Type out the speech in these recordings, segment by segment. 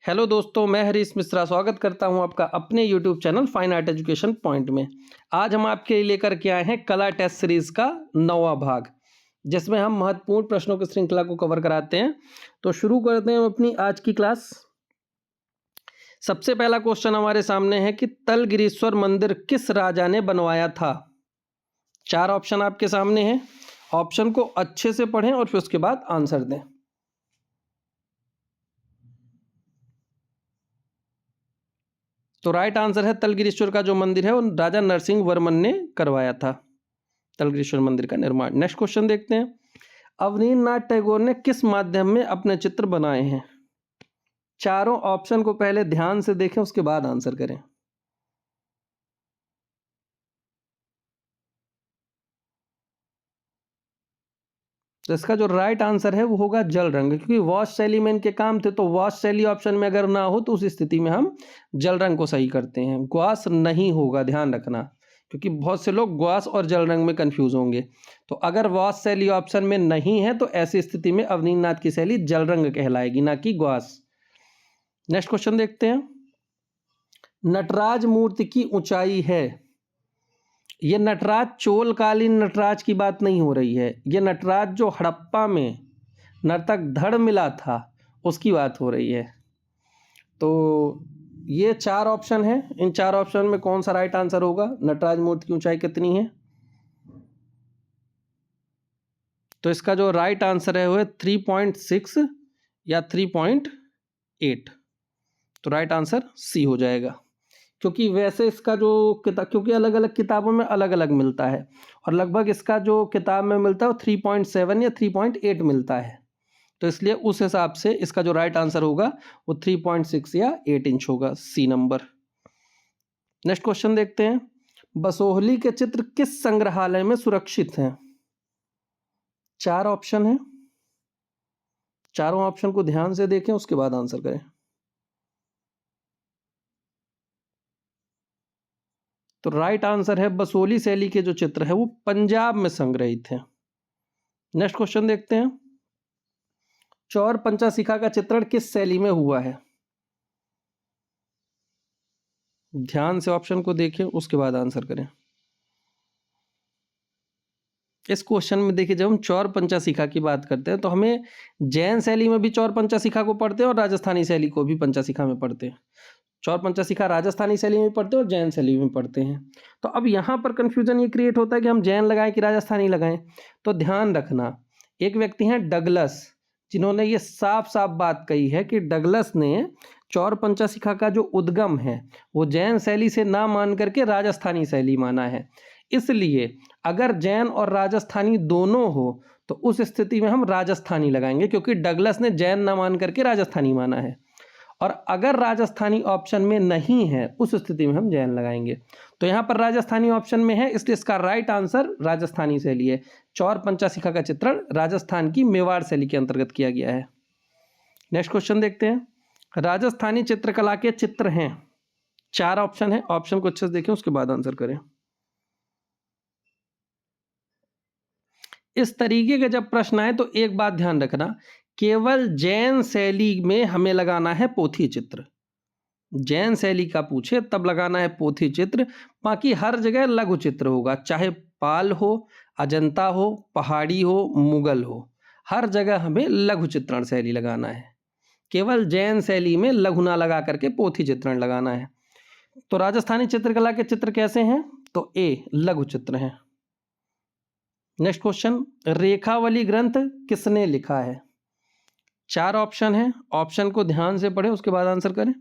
Hello दोस्तों, मैं हरीश मिश्रा स्वागत करता हूं आपका अपने YouTube channel fine art education point में। आज हम आपके लिए लेकर के आए हैं कला टेस्ट सीरीज़ का 9वां भाग, जिसमें हम महत्वपूर्ण प्रश्नों की श्रृंखला को कवर कराते हैं। तो शुरू करते हैं हम अपनी आज की क्लास। सबसे पहला क्वेश्चन हमारे सामने है कि तलगिरीश्वर मंदिर किस राजा ने बनवाया था। 4 ऑप्शन आपके सामने हैं। ऑप्शन को अच्छे से पढ़ें और फिर उसके बाद आंसर दें। तो राइट आंसर है तलगिरीश्वर का जो मंदिर है वो राजा नरसिंह वर्मन ने करवाया था, तलगिरीश्वर मंदिर का निर्माण। नेक्स्ट क्वेश्चन देखते हैं। अवनींद्रनाथ टैगोर ने किस माध्यम में अपने चित्र बनाए हैं। चारों ऑप्शन को पहले ध्यान से देखें, उसके बाद आंसर करें। तो इसका जो राइट आंसर है वो होगा जल रंग, क्योंकि वॉश शैली में इनके काम थे। तो वॉश शैली ऑप्शन में अगर ना हो तो उस स्थिति में हम जल रंग को सही करते हैं। ग्वास नहीं होगा, ध्यान रखना, क्योंकि बहुत से लोग ग्वास और जल रंग में कंफ्यूज होंगे। तो अगर वॉश शैली ऑप्शन में नहीं है तो ऐसी स्थिति में अवनींद्रनाथ की शैली जल रंग कहलाएगी, ना कि ग्वास। नेक्स्ट क्वेश्चन देखते हैं। नटराज मूर्ति की ऊंचाई है। ये नटराज चोलकालीन नटराज की बात नहीं हो रही है, ये नटराज जो हड़प्पा में नर्तक धड़ मिला था उसकी बात हो रही है। तो ये 4 ऑप्शन है, इन 4 ऑप्शन में कौन सा राइट आंसर होगा। नटराज मूर्ति की ऊंचाई कितनी है। तो इसका जो राइट आंसर है वो है 3.6 या 3.8। तो राइट आंसर सी हो जाएगा, क्योंकि वैसे इसका जो किताब, क्योंकि अलग अलग किताबों में अलग अलग मिलता है और लगभग इसका जो किताब में मिलता है वो 3.7 या 3.8 मिलता है। तो इसलिए उस हिसाब से इसका जो राइट आंसर होगा वो 3.6 या 8 इंच होगा, सी नंबर। नेक्स्ट क्वेश्चन देखते हैं। बसोहली के चित्र किस संग्रहालय में सुरक्षित हैं। 4 ऑप्शन है, चारों ऑप्शन को ध्यान से देखें, उसके बाद आंसर करें। तो राइट आंसर है बसोहली शैली के जो चित्र है वो पंजाब में संग्रहित है। नेक्स्ट क्वेश्चन देखते हैं। चौर पंचाशिखा का चित्रण किस शैली में हुआ है। ध्यान से ऑप्शन को देखें, उसके बाद आंसर करें। इस क्वेश्चन में देखिए, जब हम चौर पंचाशिखा की बात करते हैं तो हमें जैन शैली में भी चौर पंचाशिखा को पढ़ते हैं और राजस्थानी शैली को भी पंचाशिखा में पढ़ते हैं। चौर पंचाशिखा राजस्थानी शैली में पढ़ते हैं और जैन शैली में पढ़ते हैं। तो अब यहाँ पर कंफ्यूजन ये क्रिएट होता है कि हम जैन लगाएं कि राजस्थानी लगाएं। तो ध्यान रखना, एक व्यक्ति हैं डगलस, जिन्होंने ये साफ साफ बात कही है कि डगलस ने चौर पंचाशिखा का जो उद्गम है वो जैन शैली से ना मान करके राजस्थानी शैली माना है। इसलिए अगर जैन और राजस्थानी दोनों हो तो उस स्थिति में हम राजस्थानी लगाएंगे, क्योंकि डगलस ने जैन ना मान करके राजस्थानी माना है। और अगर राजस्थानी ऑप्शन में नहीं है उस स्थिति में हम जैन लगाएंगे। तो यहाँ पर राजस्थानी ऑप्शन में है, इसलिए इसका राइट आंसर राजस्थानी शैली है। चौर पंचाशिखा का चित्रण राजस्थान की मेवाड़ शैली के अंतर्गत किया गया है। नेक्स्ट क्वेश्चन देखते हैं। राजस्थानी चित्रकला के चित्र हैं। 4 ऑप्शन है, ऑप्शन को अच्छे से देखें, उसके बाद आंसर करें। इस तरीके के जब प्रश्न आए तो एक बात ध्यान रखना, केवल जैन शैली में हमें लगाना है पोथी चित्र। जैन शैली का पूछे तब लगाना है पोथी चित्र, बाकी हर जगह लघु चित्र होगा, चाहे पाल हो, अजंता हो, पहाड़ी हो, मुगल हो, हर जगह हमें लघु चित्रण शैली लगाना है। केवल जैन शैली में लघु ना लगा करके पोथी चित्रण लगाना है। तो राजस्थानी चित्रकला के चित्र कैसे हैं, तो ए लघु चित्र हैं। Next question. रेखावली ग्रंथ किसने लिखा है। 4 ऑप्शन है, ऑप्शन को ध्यान से पढ़ें, उसके बाद आंसर करें।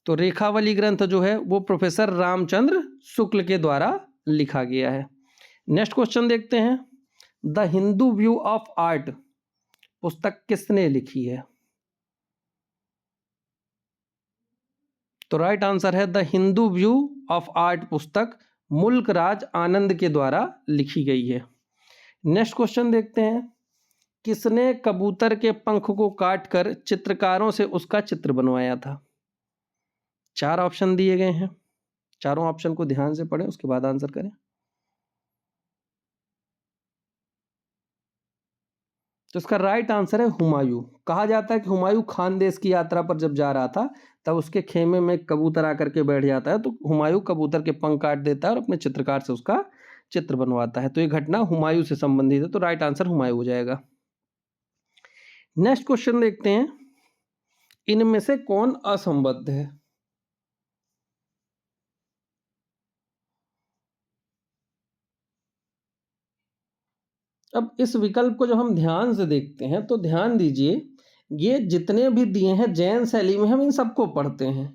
तो रेखावली ग्रंथ जो है वो प्रोफेसर रामचंद्र शुक्ल के द्वारा लिखा गया है। नेक्स्ट क्वेश्चन देखते हैं। The Hindu view of art पुस्तक किसने लिखी है। तो राइट आंसर है the Hindu view of art पुस्तक मुल्क राज आनंद के द्वारा लिखी गई है। नेक्स्ट क्वेश्चन देखते हैं। किसने कबूतर के पंख को काटकर चित्रकारों से उसका चित्र बनवाया था। 4 ऑप्शन दिए गए हैं, चारों ऑप्शन को ध्यान से पढ़ें, उसके बाद आंसर करें। तो इसका राइट आंसर है हुमायूं। कहा जाता है कि हुमायूं खानदेश की यात्रा पर जब जा रहा था तब उसके खेमे में कबूतर आकर के बैठ जाता है, तो हुमायूं कबूतर के पंख काट देता है और अपने चित्रकार से उसका चित्र बनवाता है। तो ये घटना हुमायूं से संबंधित है, तो राइट आंसर हुमायूं हो जाएगा। नेक्स्ट क्वेश्चन देखते हैं, इनमें से कौन असंबद्ध है? अब इस विकल्प को जब हम ध्यान से देखते हैं तो ध्यान दीजिए, ये जितने भी दिए हैं जैन शैली में हम इन सबको पढ़ते हैं,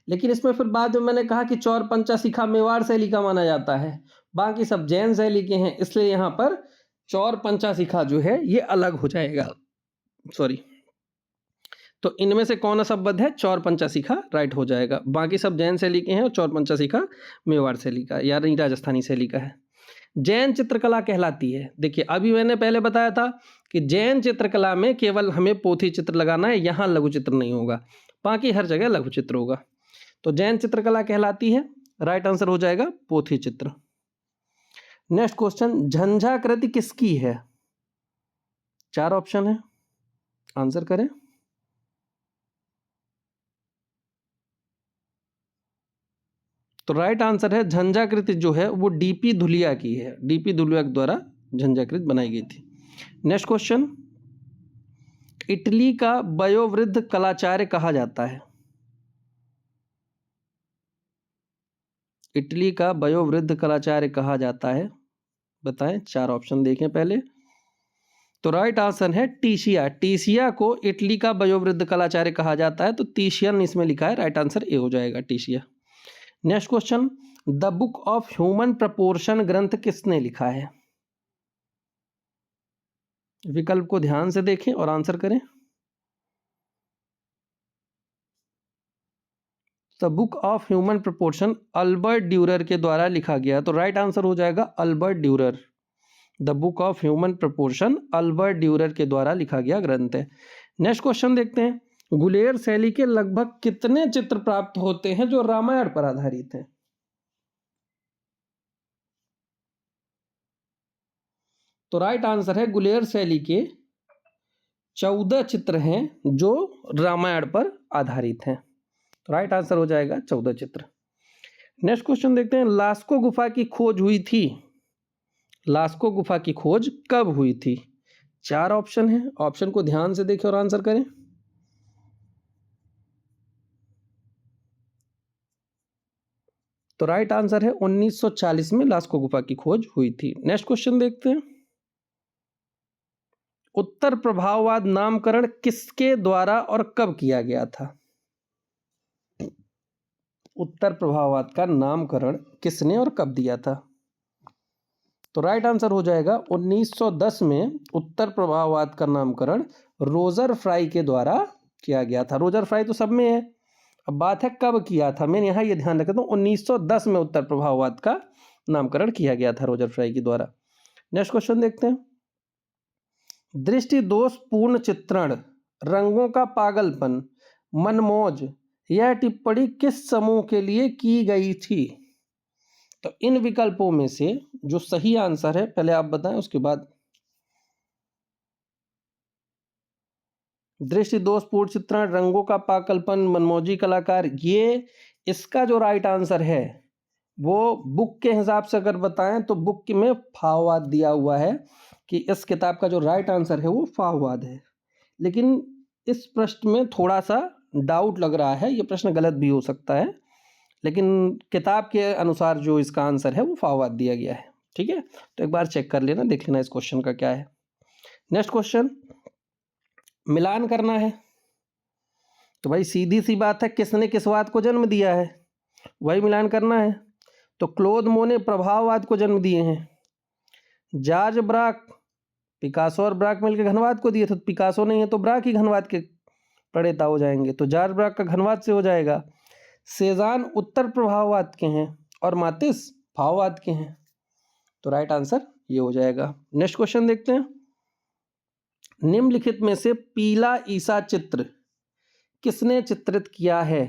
लेकिन इसमें फिर बाद में मैंने कहा कि चौर पंचा शिखा मेवाड़ शैली का माना जाता है, बाकी सब जैन शैली के हैं, इसलिए यहाँ पर चौर पंचा शिखा जो है ये अलग हो जाएगा। सॉरी, तो इनमें से कौन असंबद्ध है? चौर पंचा शिखा राइट हो जाएगा, बाकी सब जैन शैली के हैं और चौर पंचा शिखा मेवाड़ शैली का यानी राजस्थानी शैली का है। जैन चित्रकला कहलाती है, देखिए अभी मैंने पहले बताया था कि जैन चित्रकला में केवल हमें पोथी चित्र लगाना है, यहाँ लघु चित्र नहीं होगा, बाकी हर जगह लघु चित्र होगा। तो जैन चित्रकला कहलाती है, राइट आंसर हो जाएगा पोथी चित्र। नेक्स्ट क्वेश्चन, झंझाकृति किसकी है? 4 ऑप्शन है, आंसर करें। तो राइट आंसर है झंझाकृति जो है वो डीपी धुलिया की है, डीपी धुलिया के द्वारा झंझाकृति बनाई गई थी। नेक्स्ट क्वेश्चन, इटली का वयोवृद्ध कलाचार्य कहा जाता है? इटली का वयोवृद्ध कलाचार्य कहा जाता है, बताएं। 4 ऑप्शन देखें पहले। तो राइट आंसर है टीशिया। टीशिया को इटली का वयोवृद्ध कलाचार्य कहा जाता है, तो टीशियन इसमें लिखा है, राइट आंसर ए हो जाएगा, टीशिया। Next question, the book of human proportion ग्रंथ किसने लिखा है? विकल्प को ध्यान से देखें और आंसर करें। The book of human proportion Albert Durer के द्वारा लिखा गया, तो राइट आंसर हो जाएगा Albert Durer. The book of human proportion Albert Durer के द्वारा लिखा गया ग्रंथ है। नेक्स्ट क्वेश्चन देखते हैं, गुलेर शैली के लगभग कितने चित्र प्राप्त होते हैं जो रामायण पर आधारित हैं? तो राइट आंसर है गुलेर शैली के 14 चित्र हैं जो रामायण पर आधारित हैं, तो राइट आंसर हो जाएगा 14 चित्र। नेक्स्ट क्वेश्चन देखते हैं, लास्को गुफा की खोज हुई थी, लास्को गुफा की खोज कब हुई थी? 4 ऑप्शन है, ऑप्शन को ध्यान से देखें और आंसर करें। तो राइट आंसर है 1940 में लास्को गुफा की खोज हुई थी। नेक्स्ट क्वेश्चन देखते हैं, उत्तर प्रभाववाद नामकरण किसके द्वारा और कब किया गया था? उत्तर प्रभाववाद का नामकरण किसने और कब दिया था? तो राइट आंसर हो जाएगा 1910 में उत्तर प्रभाववाद का नामकरण रोजर फ्राई के द्वारा किया गया था। रोजर फ्राई तो सब में है, अब बात है कब किया था। मैं यहाँ ये ध्यान रखता हूँ 1910 में उत्तर प्रभाववाद का नामकरण किया गया था रोजर फ्राई के द्वारा। नेक्स्ट क्वेश्चन देखते हैं, दृष्टि दोष पूर्ण चित्रण, रंगों का पागलपन, मनमौज, यह टिप्पणी किस समूह के लिए की गई थी? तो इन विकल्पों में से जो सही आंसर है पहले आप बताएं, उसके बाद। दृष्टि दोष पूर्ण चित्रण, रंगों का पागलपन, मनमौजी कलाकार, ये इसका जो राइट आंसर है वो बुक के हिसाब से अगर बताएं तो बुक में फाववाद दिया हुआ है कि इस किताब का जो राइट आंसर है वो फाववाद है, लेकिन इस प्रश्न में थोड़ा सा डाउट लग रहा है, ये प्रश्न गलत भी हो सकता है, लेकिन किताब के अनुसार जो इसका आंसर है वो फाववाद दिया गया है। ठीक है, तो एक बार चेक कर लेना, देख लेना इस क्वेश्चन का क्या है। नेक्स्ट क्वेश्चन, मिलान करना है, तो भाई सीधी सी बात है किसने किस वाद को जन्म दिया है वही मिलान करना है। तो क्लोद मो ने प्रभाववाद को जन्म दिए हैं, जॉर्ज ब्राक, पिकासो और ब्राक मिलकर घनवाद को दिए थे, तो पिकासो नहीं है तो ब्राक ही घनवाद के प्रणेता हो जाएंगे, तो जॉर्ज ब्राक का घनवाद से हो जाएगा। सेजान उत्तर प्रभाववाद के हैं और मातिस भाववाद के हैं, तो राइट आंसर ये हो जाएगा। नेक्स्ट क्वेश्चन देखते हैं, निम्नलिखित में से पीला ईसा चित्र किसने चित्रित किया है?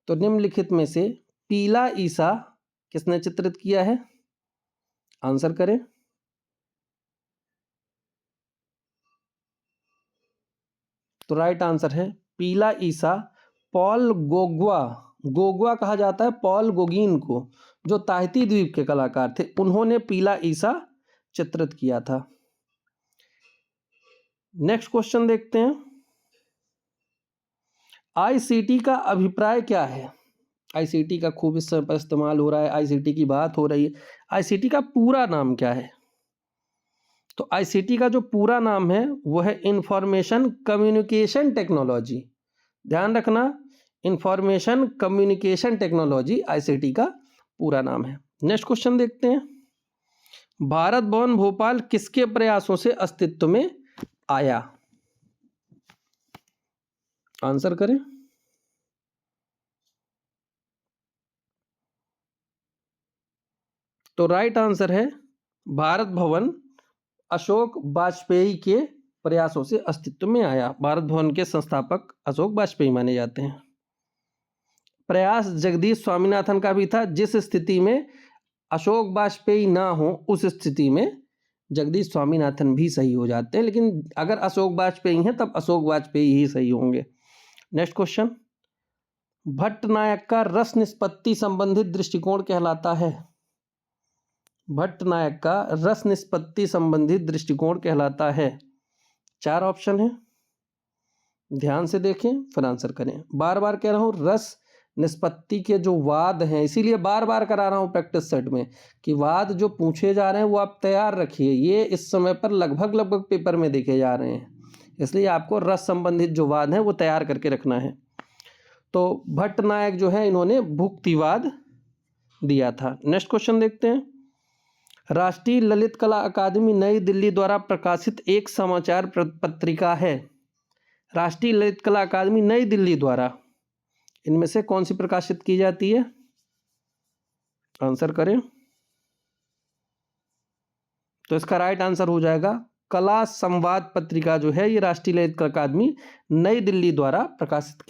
तो निम्नलिखित में से पीला ईसा किसने चित्रित किया है? आंसर करें। तो राइट आंसर है पीला ईसा पॉल गोगवा, गोगवा कहा जाता है पॉल गोगिन को, जो ताहिती द्वीप के कलाकार थे, उन्होंने पीला ईसा चित्रित किया था। नेक्स्ट क्वेश्चन देखते हैं, आईसीटी का अभिप्राय क्या है? आईसीटी का खूब इस समय पर इस्तेमाल हो रहा है, आईसीटी की बात हो रही है। आईसीटी का पूरा नाम क्या है? तो आईसीटी का जो पूरा नाम है वो है इंफॉर्मेशन कम्युनिकेशन टेक्नोलॉजी। ध्यान रखना, इंफॉर्मेशन कम्युनिकेशन टेक्नोलॉजी आईसीटी का पूरा नाम है। नेक्स्ट क्वेश्चन देखते हैं, भारत भवन भोपाल किसके प्रयासों से अस्तित्व में आया? आंसर करें। तो राइट आंसर है भारत भवन अशोक वाजपेयी के प्रयासों से अस्तित्व में आया। भारत भवन के संस्थापक अशोक वाजपेयी माने जाते हैं। प्रयास जगदीश स्वामीनाथन का भी था, जिस स्थिति में अशोक वाजपेयी ना हो उस स्थिति में जगदीश स्वामीनाथन भी सही हो जाते हैं, लेकिन अगर अशोक वाजपेयी हैं तब अशोक वाजपेयी ही सही होंगे। नेक्स्ट क्वेश्चन, भट्ट नायक का रस निष्पत्ति संबंधित दृष्टिकोण कहलाता है? भट्ट नायक का रस निष्पत्ति संबंधित दृष्टिकोण कहलाता है। 4 ऑप्शन है, ध्यान से देखें फिर आंसर करें। बार बार कह रहा हूं, रस निष्पत्ति के जो वाद हैं, इसीलिए बार बार करा रहा हूं प्रैक्टिस सेट में कि वाद जो पूछे जा रहे हैं वो आप तैयार रखिए। ये इस समय पर लगभग पेपर में देखे जा रहे हैं, इसलिए आपको रस संबंधित जो वाद हैं वो तैयार करके रखना है। तो भट्ट नायक जो है इन्होंने भुक्तिवाद दिया था। नेक्स्ट क्वेश्चन देखते हैं, राष्ट्रीय ललित कला अकादमी नई दिल्ली द्वारा प्रकाशित एक समाचार पत्रिका है। राष्ट्रीय ललित कला अकादमी नई दिल्ली द्वारा इनमें से कौन सी प्रकाशित की जाती है? आंसर करें। तो इसका राइट आंसर हो जाएगा कला संवाद पत्रिका जो है ये राष्ट्रीय ललित कला अकादमी नई दिल्ली द्वारा प्रकाशित की